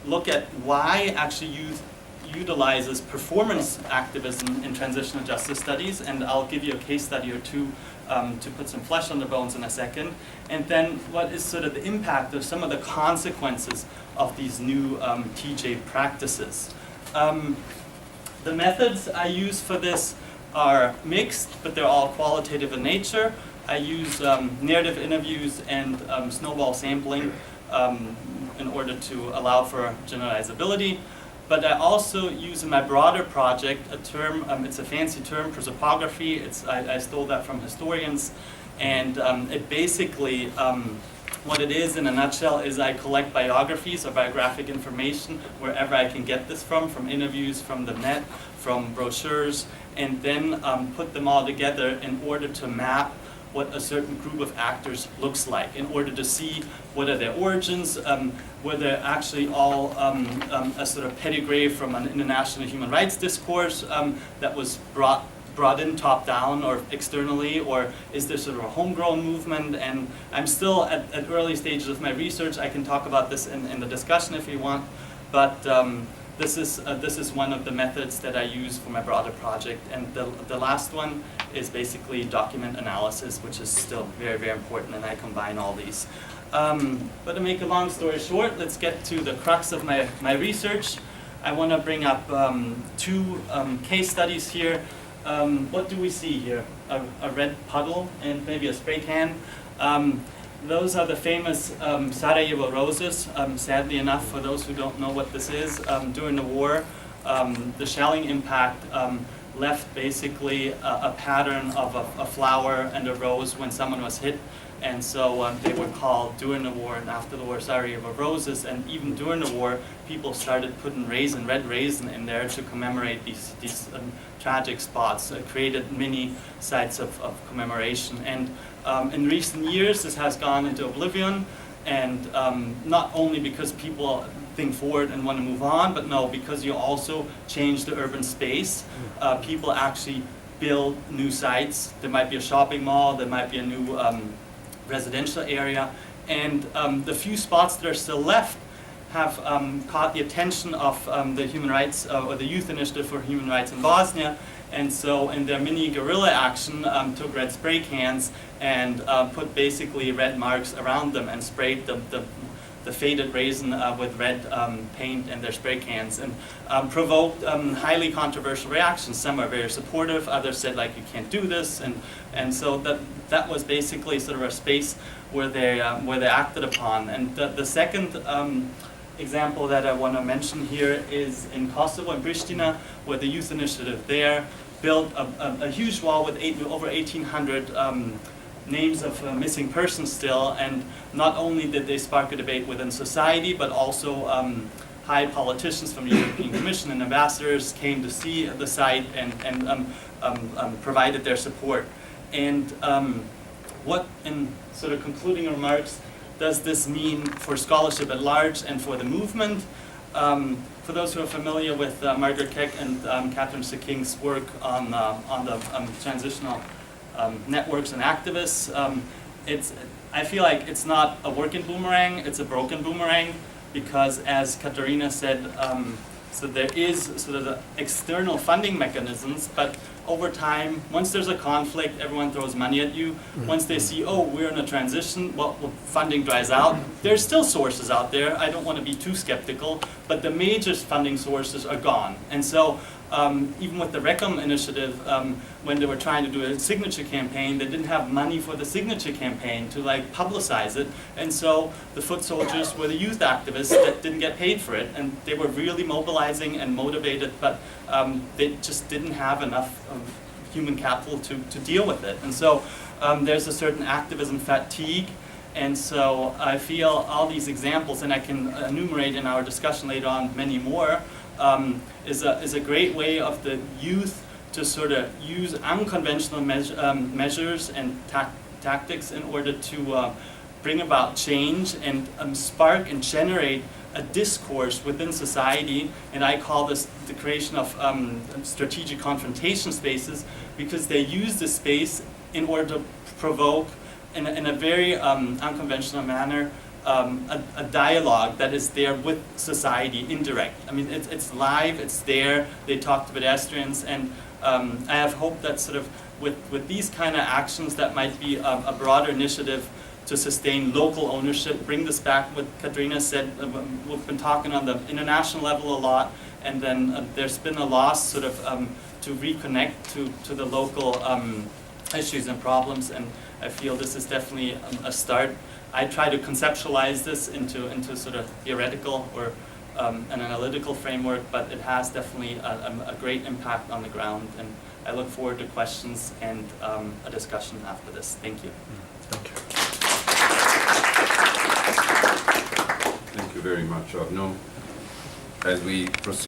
look at why actually youth utilizes performance activism in transitional justice studies, and I'll give you a case study or two to put some flesh on the bones in a second. And then what is sort of the impact of some of the consequences of these new TJ practices. The methods I use for this are mixed, but they're all qualitative in nature. I use narrative interviews and snowball sampling in order to allow for generalizability. But I also use in my broader project a term, it's a fancy term, prosopography. I stole that from historians. And it basically, what it is in a nutshell is I collect biographies or biographic information wherever I can get this from interviews, from the net, from brochures, and then put them all together in order to map what a certain group of actors looks like, in order to see what are their origins, were they actually all a sort of pedigree from an international human rights discourse that was brought in top-down or externally, or is there sort of a homegrown movement? And I'm still at early stages of my research. I can talk about this in the discussion if you want, but this is one of the methods that I use for my broader project. And the last one is basically document analysis, which is still very, very important, and I combine all these. But to make a long story short, let's get to the crux of my research. I want to bring up two case studies here. What do we see here? A red puddle and maybe a spray can. Those are the famous Sarajevo roses. Sadly enough, for those who don't know what this is, during the war, the shelling impact left basically a pattern of a flower and a rose when someone was hit. And so they were called, during the war and after the war, Sarajevo roses. And even during the war, people started putting red raisin in there to commemorate these tragic spots, created many sites of commemoration. And in recent years, this has gone into oblivion, and not only because people think forward and want to move on, but no, because you also change the urban space. People actually build new sites. There might be a shopping mall, there might be a new residential area, and the few spots that are still left have caught the attention of the Human Rights, or the Youth Initiative for Human Rights in Bosnia, and so in their mini guerrilla action took red spray cans and put basically red marks around them and sprayed the faded raisin with red paint in their spray cans, and provoked highly controversial reactions. Some are very supportive, others said like, you can't do this, and so that was basically sort of a space where they acted upon. And the second example that I want to mention here is in Kosovo, in Pristina, where the Youth Initiative there built a huge wall with over 1,800 names of missing persons still, and not only did they spark a debate within society, but also high politicians from the European Commission and ambassadors came to see the site and provided their support. And what, in sort of concluding remarks, does this mean for scholarship at large and for the movement? For those who are familiar with Margaret Keck and Catherine Seking's work on the transitional networks and activists, I feel like it's not a working boomerang, it's a broken boomerang, because as Katarina said, so there is sort of the external funding mechanisms, but over time, once there's a conflict, everyone throws money at you. Once they see, oh, we're in a transition, well, funding dries out. There's still sources out there. I don't want to be too skeptical, but the major funding sources are gone. And so even with the RECOM initiative, when they were trying to do a signature campaign, they didn't have money for the signature campaign to like publicize it. And so the foot soldiers were the youth activists that didn't get paid for it. And they were really mobilizing and motivated, but they just didn't have enough human capital to deal with it. And so there's a certain activism fatigue. And so I feel all these examples, and I can enumerate in our discussion later on many more, is a great way of the youth to sort of use unconventional measures and tactics in order to bring about change and spark and generate a discourse within society. And I call this the creation of strategic confrontation spaces, because they use this space in order to provoke in a very unconventional manner a dialogue that is there with society, indirect. I mean, it's live, it's there, they talk to pedestrians, and I have hope that sort of with these kind of actions that might be a broader initiative to sustain local ownership, bring this back, what Katrina said, we've been talking on the international level a lot, and then there's been a loss sort of to reconnect to the local issues and problems, and I feel this is definitely a start. I try to conceptualize this into sort of theoretical or an analytical framework, but it has definitely a great impact on the ground, and I look forward to questions and a discussion after this. Thank you. Thank you. Thank you very much, Avno. As we proceed